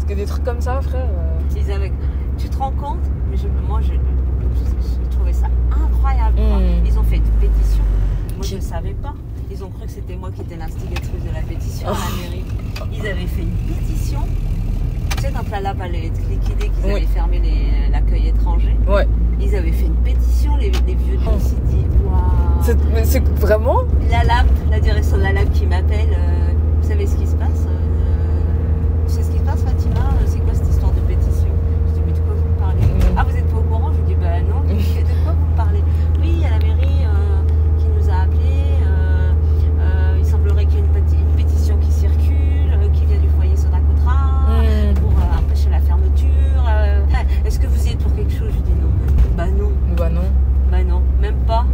que des trucs comme ça, frère. Ils avaient... Tu te rends compte? Mais moi, je trouvais ça incroyable. Quoi. Ils ont fait une pétition. Moi, je ne savais pas. Ils ont cru que c'était moi qui étais l'instigatrice de la pétition à la mairie. Ils avaient fait une pétition. Tu sais, quand la LAP allait être liquidée, qu'ils allaient fermer l'accueil étranger. Ouais. Ils avaient fait une pétition, les vieux du City. Waouh. C'est vraiment la LAP, la direction de la LAP qui m'appelle. Vous savez ce qui se passe? Tu sais ce qui se passe, Fatima? C'est quoi cette histoire de pétition? Je dis, mais de quoi vous me parlez? Ah, vous n'êtes pas au courant? Je dis, bah non. De quoi vous me parlez? Oui, il y a la mairie qui nous a appelés. Il semblerait qu'il y ait une pétition qui circule, qui vient du foyer Sodacotra pour empêcher la fermeture. Est-ce que vous y êtes pour quelque chose? Je dis non. Bah non. Bah non. Bah non, même pas.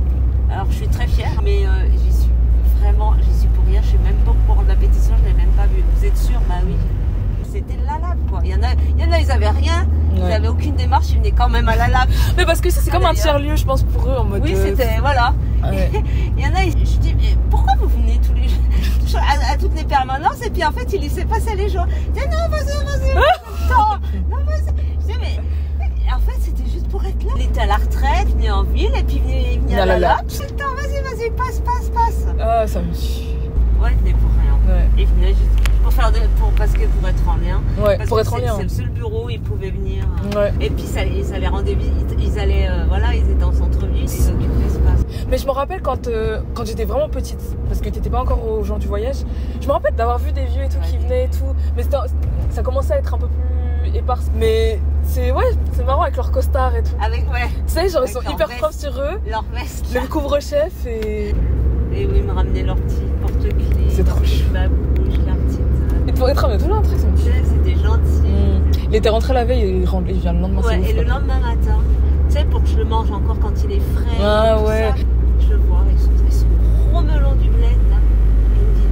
Alors je suis très fière, mais j'y suis pour rien. Je sais même pas pour la pétition, je l'ai même pas vue. Vous êtes sûre? Bah oui. C'était la LAP quoi. Il y en a, ils avaient rien. Ils avaient aucune démarche, ils venaient quand même à la LAP. Mais parce que c'est comme un tiers-lieu, je pense, pour eux en mode. Oui, c'était voilà. Ouais. Il y en a, je dis mais pourquoi vous venez tous les jours à toutes les permanences et puis en fait il laissait passer les jours. Je dis non, vas-y. Non, vas-y. Je dis mais en fait c'était juste pour être là. Il était à la retraite, il venait en ville et puis il venait à la LAP. Tout le temps, vas-y, passe. Ah, ça me suit. Ouais, il venait pour rien. Ouais. Il venait juste parce que pour être en lien. Ouais, parce pour que être en lien. C'est le seul bureau où ils pouvaient venir. Ouais. Et puis ça les rendait vite. Ils allaient, ils étaient en centre-ville, ils occupaient l'espace. Mais je me rappelle quand j'étais vraiment petite, parce que t'étais pas encore aux gens du voyage, je me rappelle d'avoir vu des vieux et tout qui venaient et tout. Mais ça commençait à être un peu plus éparse. Mais c'est marrant avec leur costard et tout. Avec, tu sais, genre ils sont hyper propres sur eux. Leur veste. Le couvre-chef et oui, ils me ramenaient leur petit porte-clés. C'est trop chou. Ma bouche, leur petite. Et pour être ramené toujours un truc, c'était gentil. Il était rentré la veille et il vient le lendemain. Ouais, et le lendemain matin, tu sais, pour que je le mange encore quand il est frais. Ah ouais. Ça, je le vois avec son gros melon du bled là. Et il me dit,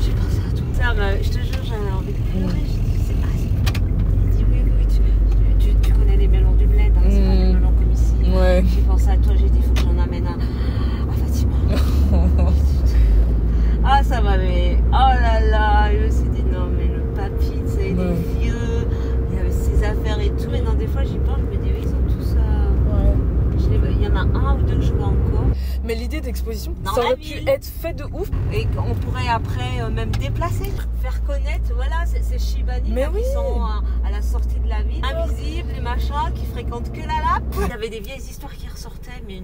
j'ai pensé à tout ça. Je te jure, j'avais envie de pleurer. Je dis, c'est pas. Il dit, oui, tu connais les melons du bled, hein, c'est pas les melons comme ici. Ouais. J'ai pensé à toi, j'ai dit, il faut que j'en amène un. Ah, Fatima. Ah, ça m'avait. Oh là là. Je me suis dit, non, mais le papy, tu sais, il est vieux, il avait ses affaires et tout. Et non, des fois, j'y pense, je me dis, oui, ils ont tout ça. Il y en a un ou deux que je vois encore. Mais l'idée d'exposition, ça aurait pu être fait de ouf. Et qu'on pourrait après même déplacer, faire connaître, voilà, ces Shibani qui sont à la sortie de la ville, invisibles, les machins, qui fréquentent que la LAP. Il y avait des vieilles histoires qui ressortaient, mais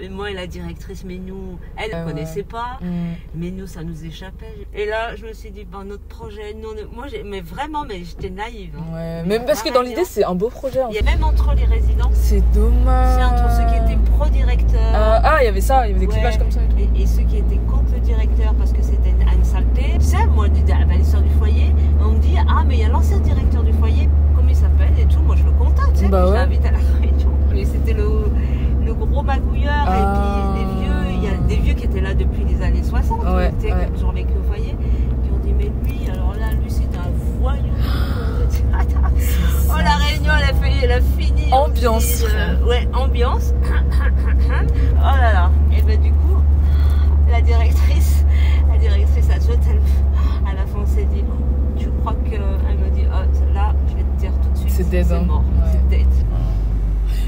moi et la directrice, mais nous, elle ne connaissait pas, mais nous, ça nous échappait. Et là, je me suis dit, notre projet, mais j'étais naïve. Hein. Ouais, mais parce que dans l'idée, c'est un beau projet. Il y a même entre les résidents. C'est dommage. C'est entre ceux qui étaient pro-directeur. Il y avait ça, il y avait des clivages comme ça et tout. Et ceux qui étaient contre le directeur parce que c'était une saleté. Tu sais, moi, à l'histoire du foyer, on me dit, mais il y a l'ancien directeur du foyer, comment il s'appelle et tout. Moi, je le contacte, tu sais, je l'invite à la réunion. Mais c'était le gros magouilleur. Et puis les vieux, il y a des vieux qui étaient là depuis les années 60, qui ont toujours vécu au foyer. Puis on dit, mais lui, alors là, lui, c'est un voyou. Oh, la réunion, elle a fini. Ambiance. Ambiance. Oh là là. Et ben du coup, la directrice adjointe, à la fin, on s'est dit, tu crois que... Elle me dit, là, je vais te dire tout de suite, c'est dead, mort. C'est dead.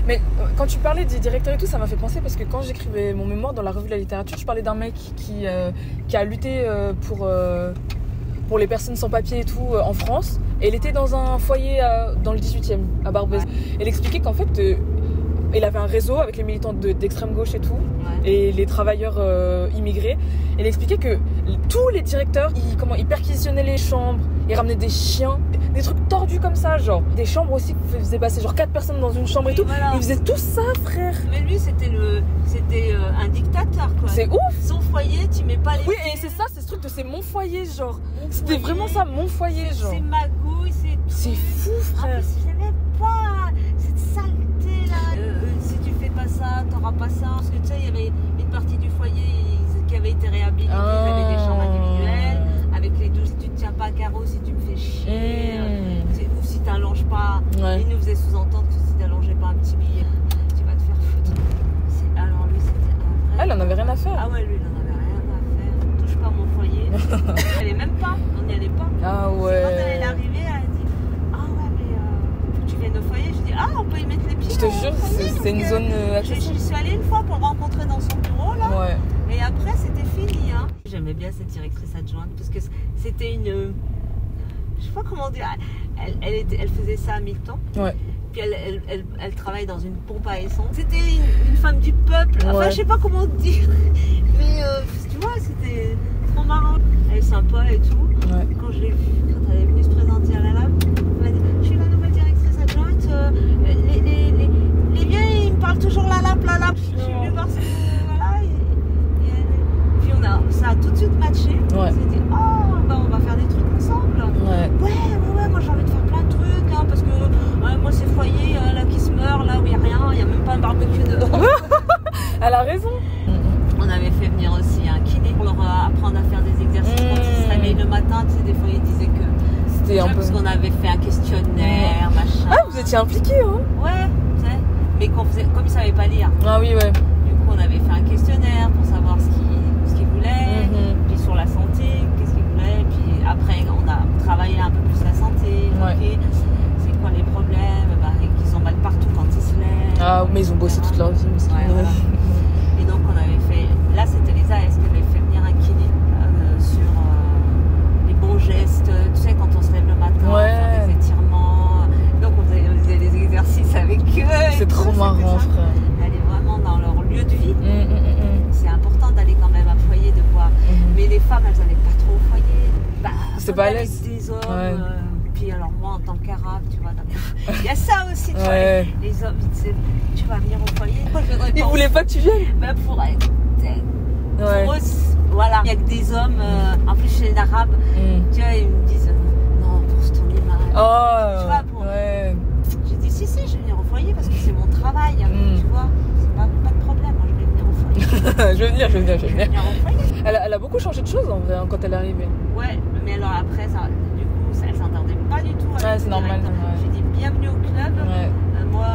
Mais quand tu parlais des directeurs et tout, ça m'a fait penser parce que quand j'écrivais mon mémoire dans la revue de la littérature, je parlais d'un mec qui a lutté pour les personnes sans papier et tout en France. Et il était dans un foyer dans le 18e, à Barbès. Et il expliquait qu'en fait, il avait un réseau avec les militants d'extrême gauche et tout, et les travailleurs immigrés. Et il expliquait que tous les directeurs, ils perquisitionnaient les chambres, ils ramenaient des chiens, des trucs tordus comme ça, genre. Des chambres aussi qui faisaient passer genre 4 personnes dans une chambre et tout. Voilà. Ils faisaient tout ça, frère. Mais lui, c'était un dictateur, quoi. C'est ouf. Son foyer, tu mets pas les... Oui, et c'est ça, c'est ce truc de c'est mon foyer, genre. C'était vraiment ça, mon foyer, genre. C'est magouille, c'est fou, frère. En plus, j'aimais pas cette saleté, là. Si tu fais pas ça, t'auras pas ça. Parce que tu sais, il y avait une partie du foyer qui avait été réhabilitée. Ils avaient des chambres individuelles, avec les douches. Si tu te tiens pas à carreau, si tu me fais chier, ou si t'allonges pas. Ils nous faisaient sous-entendre que si t'allongeais pas un petit billet, tu vas te faire foutre. Alors lui, c'était un vrai... Elle en avait rien à faire. Ah ouais, lui, il en avait rien à faire. Touche pas mon foyer. Elle est même pas, on n'y allait pas. Ah ouais. C'est quand elle est arrivée, elle a dit, C'est une zone accessible. Je suis allée une fois pour le rencontrer dans son bureau là. Ouais. Et après c'était fini. Hein. J'aimais bien cette directrice adjointe parce que c'était une. Je sais pas comment dire. Elle faisait ça à mi-temps. Ouais. Puis elle travaille dans une pompe à essence. C'était une femme du peuple. Enfin, Ouais. je sais pas comment dire. Mais tu vois, c'était trop marrant. Elle est sympa et tout. Ouais. Quand je l'ai vue, quand elle est venue se présenter à la lab, elle m'a dit je suis la nouvelle directrice adjointe. Les vieux, ils me parlent toujours la lab. Je suis venue voir ce voilà. Puis ça a tout de suite matché. Ouais. On s'est dit on va faire des trucs ensemble. Ouais. Ouais, moi j'ai envie de faire plein de trucs hein, parce que moi ces foyers là qui se meurent, là où il n'y a rien, il n'y a même pas un barbecue dehors. Elle a raison. On avait fait venir aussi un kiné pour leur apprendre à faire des exercices quand ils se réveillent le matin. Tu sais, des fois ils disaient que C'était un peu. parce qu'on avait fait un questionnaire, machin. Ah, vous étiez impliqués, hein? Ouais, tu sais, mais comme ils ne savaient pas lire. Ah oui, ouais. Du coup, on avait fait un questionnaire pour savoir ce qu'ils voulaient, puis sur la santé, qu'est-ce qu'ils voulaient. Puis après, on a travaillé un peu plus la santé. Ouais. Ok, c'est quoi les problèmes qu'ils ont mal partout quand ils se lèvent. Ah, mais ils ont bossé toute leur vie. Ouais, voilà. Et donc, on avait fait. Là, c'était les AS qui avaient fait venir un kiné sur les bons gestes. Tu sais, quand on se lève le matin, Ouais. faire des étirements. Donc, on faisait des exercices avec eux. C'est trop marrant, frère. Aller vraiment dans leur lieu de vie. C'est important d'aller quand même à foyer, de voir. Mais les femmes, elles n'allaient pas trop au foyer. C'est on pas à allait l'aise. avec des hommes. Ouais. Puis alors moi, en tant qu'arabe, tu vois, il y a ça aussi, tu vois. Ouais. Les hommes, ils disaient, tu vas venir au foyer. Moi, je voudrais Ils pas. voulaient pas que tu viennes. Bah, pour être. Ouais. Pour eux, voilà. Il y a que des hommes, en plus chez les arabes, tu vois, ils me disent, non, pour ton image. Oh. Tu vois, pour. Ouais. J'ai dit, si, je vais venir au foyer parce que c'est mon travail. Tu vois, c'est pas de problème, moi, je vais venir au foyer. Je veux venir. Je vais venir au foyer. Elle a beaucoup changé de choses en vrai hein, quand elle est arrivée. Ouais, mais alors après, ça, du coup, elle s'entendait pas du tout. Ouais, c'est normal. Ouais. J'ai dit, bienvenue au club. Ouais. Moi,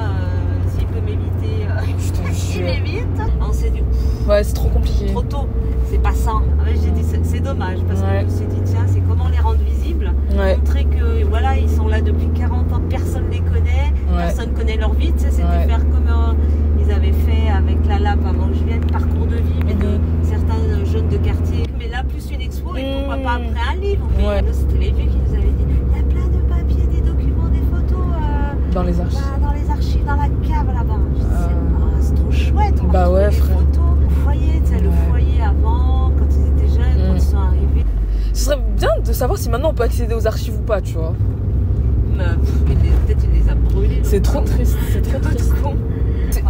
s'il peut m'éviter, Je te il jure. m'évite. On s'est dit, Ouais, c'est trop compliqué. trop tôt, c'est pas sain. J'ai dit, c'est dommage parce que je me suis dit, tiens, c'est comment les rendre visibles. Ouais. Montrer que voilà, ils sont là depuis 40 ans, personne les connaît, personne connaît leur vie. Tu sais, c'était faire comme ils avaient fait avec la LAP avant que je vienne, parcours de vie, mais de certains jeunes de quartier. Mais là, plus une expo, et pourquoi pas après un livre. Mais nous, c'était les vieux qui nous avaient dit, il y a plein de papiers, des documents, des photos. Dans les archives. Dans les archives, dans la cave là-bas. Je disais, c'est trop chouette. On va ouais, retrouver frère. les photos. Au foyer, tu sais, le foyer avant, quand ils étaient jeunes, quand ils sont arrivés. Ce serait bien de savoir si maintenant on peut accéder aux archives ou pas, tu vois. Peut-être il les a brûlés. C'est trop triste, c'est trop triste. con.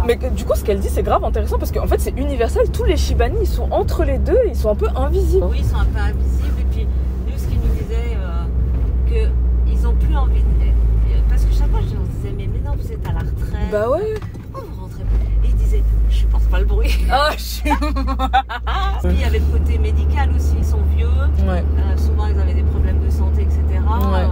Mais du coup, ce qu'elle dit, c'est grave intéressant parce qu'en fait, c'est universel. Tous les Shibani, ils sont entre les deux, ils sont un peu invisibles. Oui, ils sont un peu invisibles. Et puis, nous, ce qu'ils nous disaient, qu'ils n'ont plus envie de. Parce que chaque fois, je leur disais, mais non, vous êtes à la retraite. Bah ouais. Pourquoi vous rentrez pas? Et ils disaient, je supporte pas le bruit. Ah, je suis. Puis il y avait le côté médical aussi, ils sont vieux. Ouais. Souvent, ils avaient des problèmes de santé, etc. Ouais.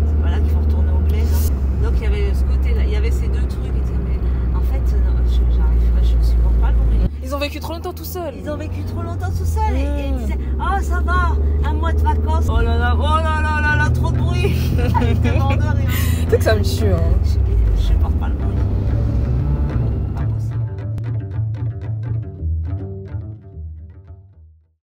C'est pas là qu'il faut retourner au bled. Hein. Donc, il y avait ce côté-là, il y avait ces deux trucs. Ils disaient, mais en fait, non, je supporte pas le bruit. Ils ont vécu trop longtemps tout seuls. Ils ont vécu trop longtemps tout seuls et ils disaient, oh ça va, un mois de vacances. Oh là là, trop de bruit. Tellement de rire. Tu sais que ça me tue, hein. Je